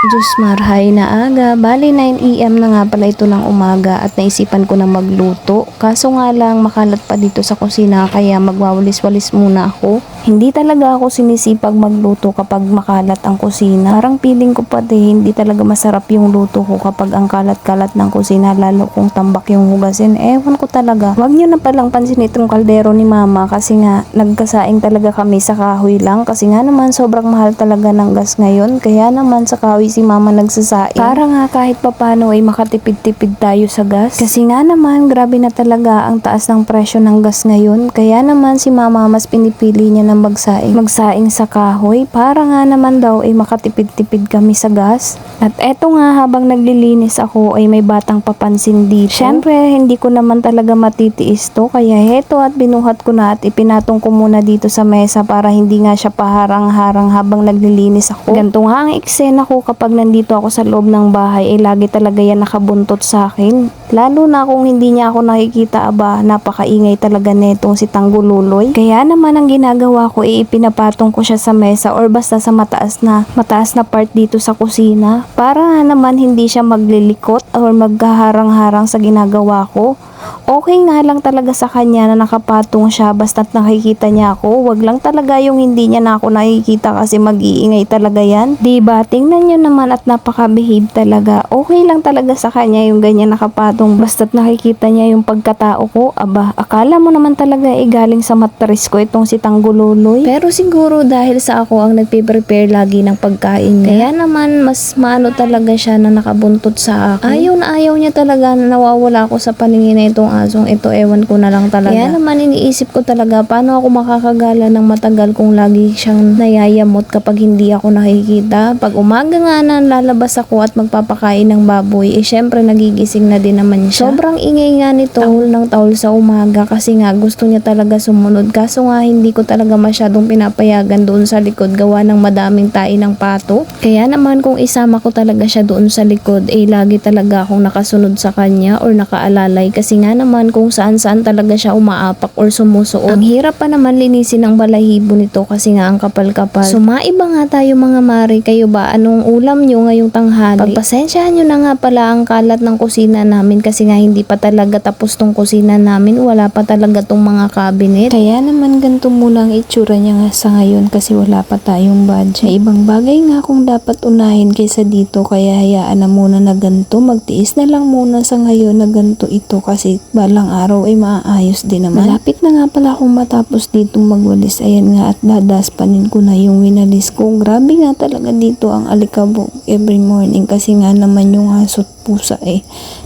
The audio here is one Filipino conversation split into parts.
Diyos marhay na aga, bali 9 AM na nga pala ito ng umaga at naisipan ko na magluto. Kaso nga lang makalat pa dito sa kusina kaya magwawalis-walis muna ako. Hindi talaga ako sinisipag magluto kapag makalat ang kusina. Parang feeling ko pati hindi talaga masarap yung luto ko kapag ang kalat-kalat ng kusina, lalo kung tambak yung hugasin. Ewan ko talaga. Wag nyo na palang pansin itong kaldero ni mama kasi nga nagkasaing talaga kami sa kahoy lang kasi nga naman sobrang mahal talaga ng gas ngayon. Kaya naman sa kahoy si mama nagsasaing para nga kahit papano ay makatipid-tipid tayo sa gas. Kasi nga naman grabe na talaga ang taas ng presyo ng gas ngayon. Kaya naman si mama mas pinipili niya na magsaing sa kahoy para nga naman daw ay makatipid-tipid kami sa gas. At eto nga habang naglilinis ako ay may batang papansin dito. Syempre hindi ko naman talaga matitiis to kaya heto at binuhat ko na at ipinatong ko muna dito sa mesa para hindi nga siya paharang-harang habang naglilinis ako. Ganto nga ang eksena ko kapag nandito ako sa loob ng bahay ay lagi talaga yan nakabuntot sa akin. Lalo na kung hindi niya ako nakikita, aba napakaingay talaga netong si Tanggululoy. Kaya naman ang ginagawa ko ay ipinapatong ko siya sa mesa or basta sa mataas na part dito sa kusina para naman hindi siya maglilikot or magkaharang-harang sa ginagawa ko. Okay nga lang talaga sa kanya na nakapatong siya basta't nakikita niya ako. Wag lang talaga yung hindi niya na ako nakikita kasi mag-iingay talaga yan. Diba? Tingnan nyo naman at napaka-behave talaga. Okay lang talaga sa kanya yung ganyan nakapatong basta't nakikita niya yung pagkatao ko. Aba, akala mo naman talaga galing sa matris ko itong si Tanggululoy. Pero siguro dahil sa ako ang nagpe-prepare lagi ng pagkain niya. Kaya naman mas maano talaga siya na nakabuntot sa akin. Ayaw na ayaw niya talaga na nawawala ako sa paningin na itong asong ito, ewan ko na lang talaga. Kaya naman iniisip ko talaga paano ako makakagala ng matagal kung lagi siyang nayayamot kapag hindi ako nakikita. Pag umaga nga na lalabas ako at magpapakain ng baboy, syempre nagigising na din naman siya. Sobrang ingay nga nito, tahol ng tahol sa umaga kasi nga gusto niya talaga sumunod. Kaso nga hindi ko talaga masyadong pinapayagan doon sa likod gawa ng madaming tae ng pato. Kaya naman kung isama ko talaga siya doon sa likod, lagi talaga akong nakasunod sa kanya or nakaalalay kasi nga naman kung saan-saan talaga siya umaapak or sumusuot. Ang hirap pa naman linisin ang balahibo nito kasi nga ang kapal-kapal. Sumaiba nga tayo mga mari, kayo ba? Anong ulam nyo ngayong tanghali? Pagpasensyahan nyo na nga pala ang kalat ng kusina namin kasi nga hindi pa talaga tapos tong kusina namin. Wala pa talaga tong mga cabinet. Kaya naman ganito muna ang itsura niya nga sa ngayon kasi wala pa tayong budget. May ibang bagay nga kung dapat unahin kaysa dito kaya hayaan na muna na ganito. Magtiis na lang muna sa ngayon na ganito ito kasi balang araw ay maaayos din naman. Malapit na nga pala akong matapos dito magwalis. Ayan nga at dadaspanin ko na yung winalis ko. Grabe nga talaga dito ang alikabok every morning kasi nga naman yung aso't pusa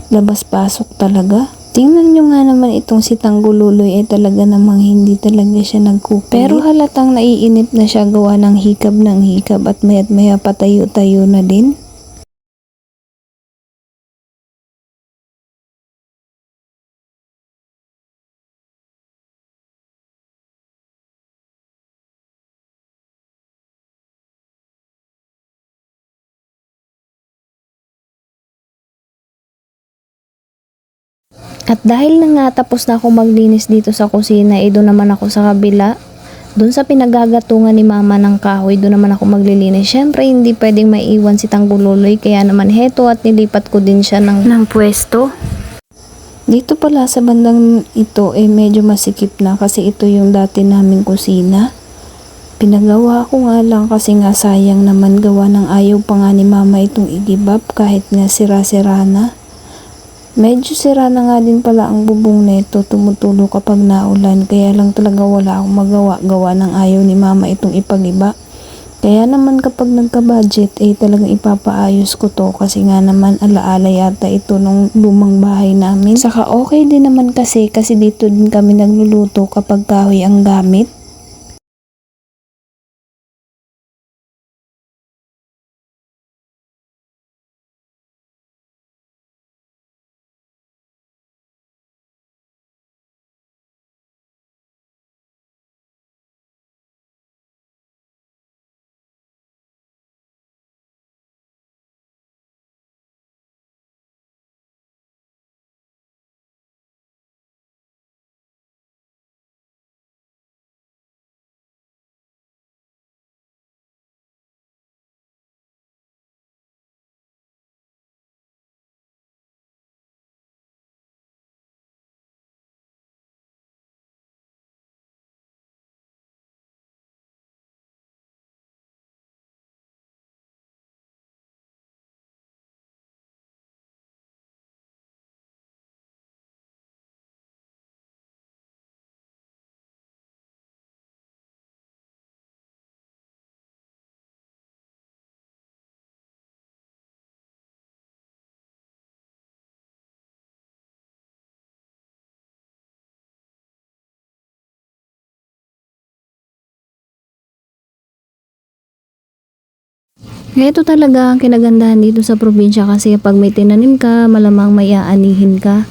labas-pasok talaga. Tingnan nyo nga naman itong si Tanggululoy talaga namang hindi talaga siya nagkukulit. Pero halatang naiinip na siya gawa ng hikab at maya't maya patayo-tayo na din. At dahil na nga tapos na ako maglinis dito sa kusina, doon naman ako sa kabila. Doon sa pinagagatungan ni mama ng kahoy, doon naman ako maglilinis. Syempre, hindi pwedeng maiwan si Tanggululoy. Kaya naman heto at nilipat ko din siya ng pwesto. Dito pala sa bandang ito medyo masikip na kasi ito yung dati naming kusina. Pinagawa ko nga lang kasi nga sayang naman gawa ng ayaw pa nga ni mama itong i-give up kahit nga sira-sira na. Medyo sira na nga din pala ang bubong nito, tumutulo kapag naulan, kaya lang talaga wala akong magawa gawa ng ayaw ni mama itong ipagiba. Kaya naman kapag nagka-budget talagang ipapaayos ko to kasi nga naman alaala yata ito nung lumang bahay namin. Saka okay din naman kasi dito din kami nagluluto kapag kahoy ang gamit. Kaya ito talaga ang kinagandahan dito sa probinsya kasi pag may tinanim ka, malamang may aanihin ka.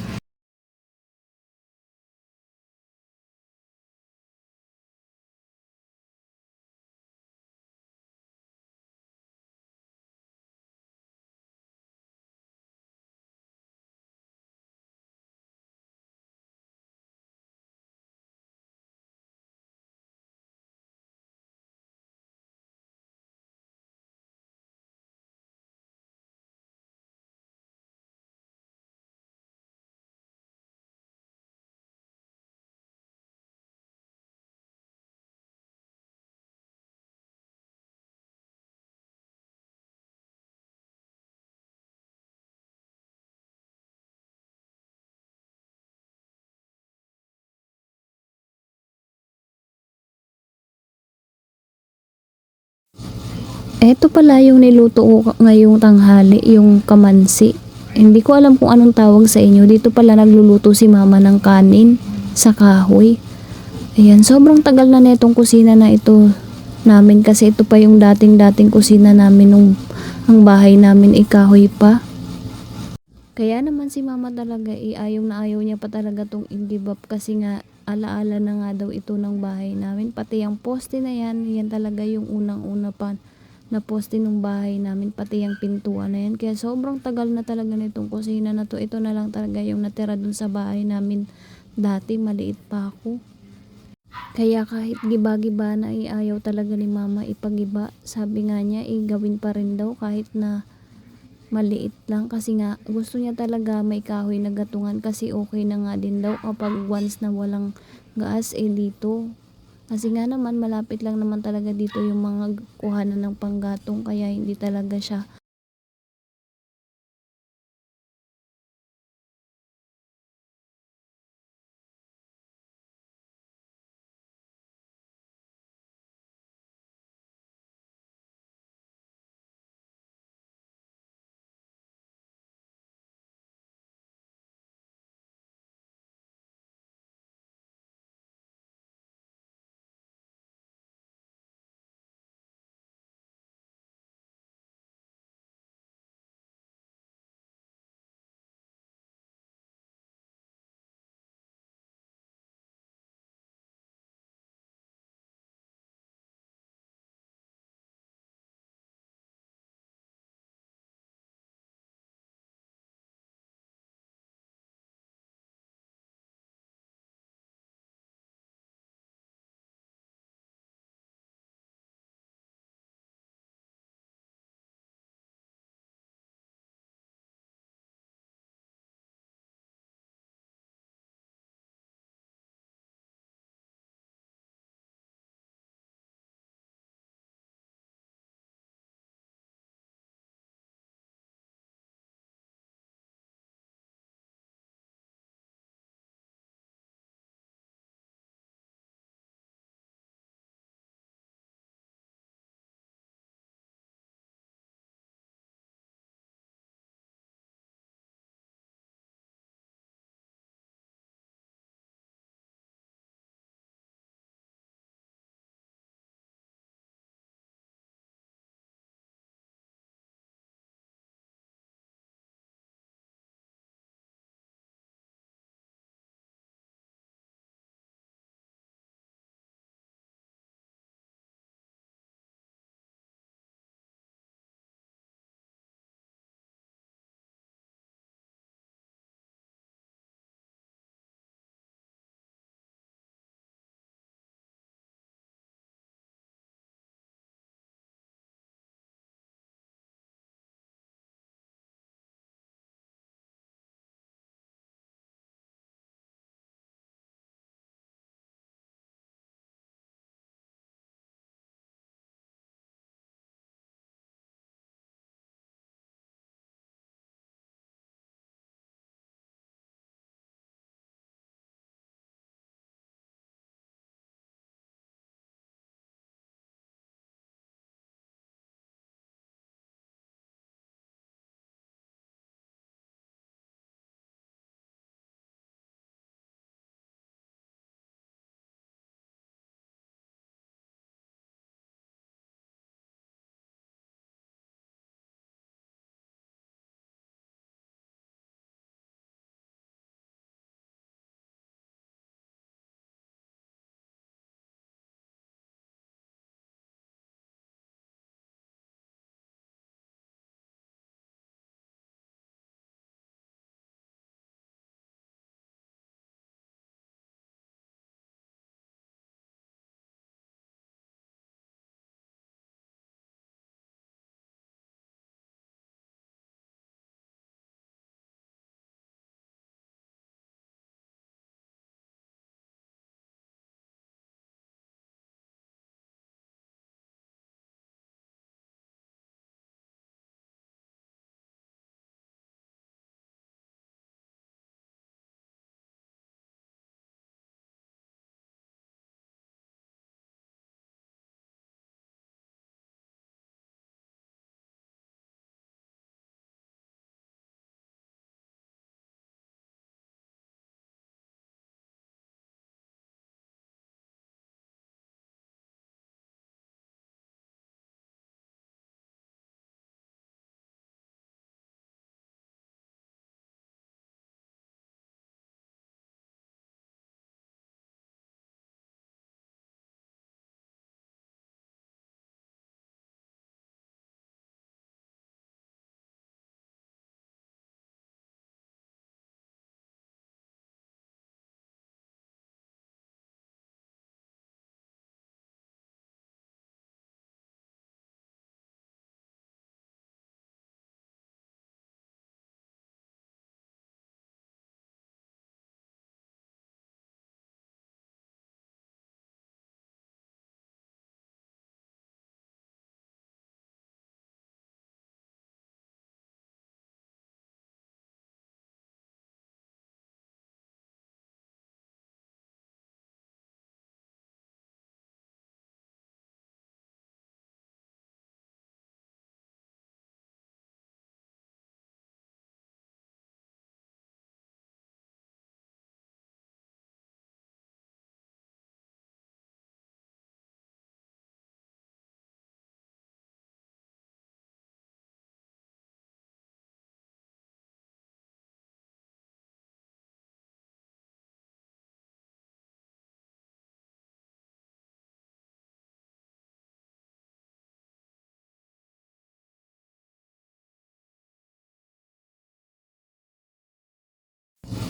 Eto pala yung niluto ko ngayong tanghali, yung kamansi. Hindi ko alam kung anong tawag sa inyo. Dito pala nagluluto si mama ng kanin sa kahoy. Ayan, sobrang tagal na netong kusina na ito namin kasi ito pa yung dating kusina namin nung ang bahay namin kahoy pa. Kaya naman si mama talaga ayaw na ayaw niya pa talaga tong i-give up kasi nga alaala na nga daw ito ng bahay namin. Pati yung poste na yan talaga yung unang-una pa na poste ng bahay namin. Pati yung pintuan na yan. Kaya sobrang tagal na talaga nitong kusina na to. Ito na lang talaga yung natira dun sa bahay namin dati. Maliit pa ako. Kaya kahit giba-giba na ayaw talaga ni mama ipagiba. Sabi nga niya gawin pa rin daw kahit na maliit lang kasi nga gusto niya talaga may kahoy na gatungan kasi okay na nga din daw kapag once na walang gas dito. Kasi nga naman malapit lang naman talaga dito yung mga kuhanan ng panggatong kaya hindi talaga siya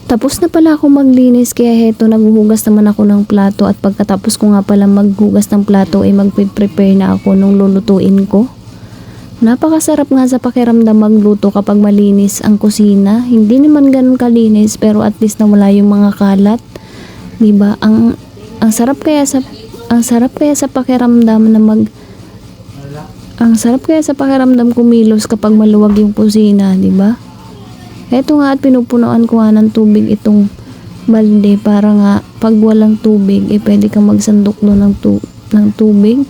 Tapos na pala ako maglinis kaya heto naghuhugas naman ako ng plato at pagkatapos ko nga pala maghugas ng plato ay magpe-prepare na ako nung lulutuin ko. Napakasarap nga sa pakiramdam magluto kapag malinis ang kusina. Hindi naman ganun kalinis pero at least nawala yung mga kalat. 'Di ba? Ang sarap kaya sa pakiramdam na ang sarap kaya sa pakiramdam kumilos kapag maluwag yung kusina, 'di ba? Eto nga at pinupunuan ko nga ng tubig itong balde para nga pag walang tubig pwede kang magsandok doon ng tubig.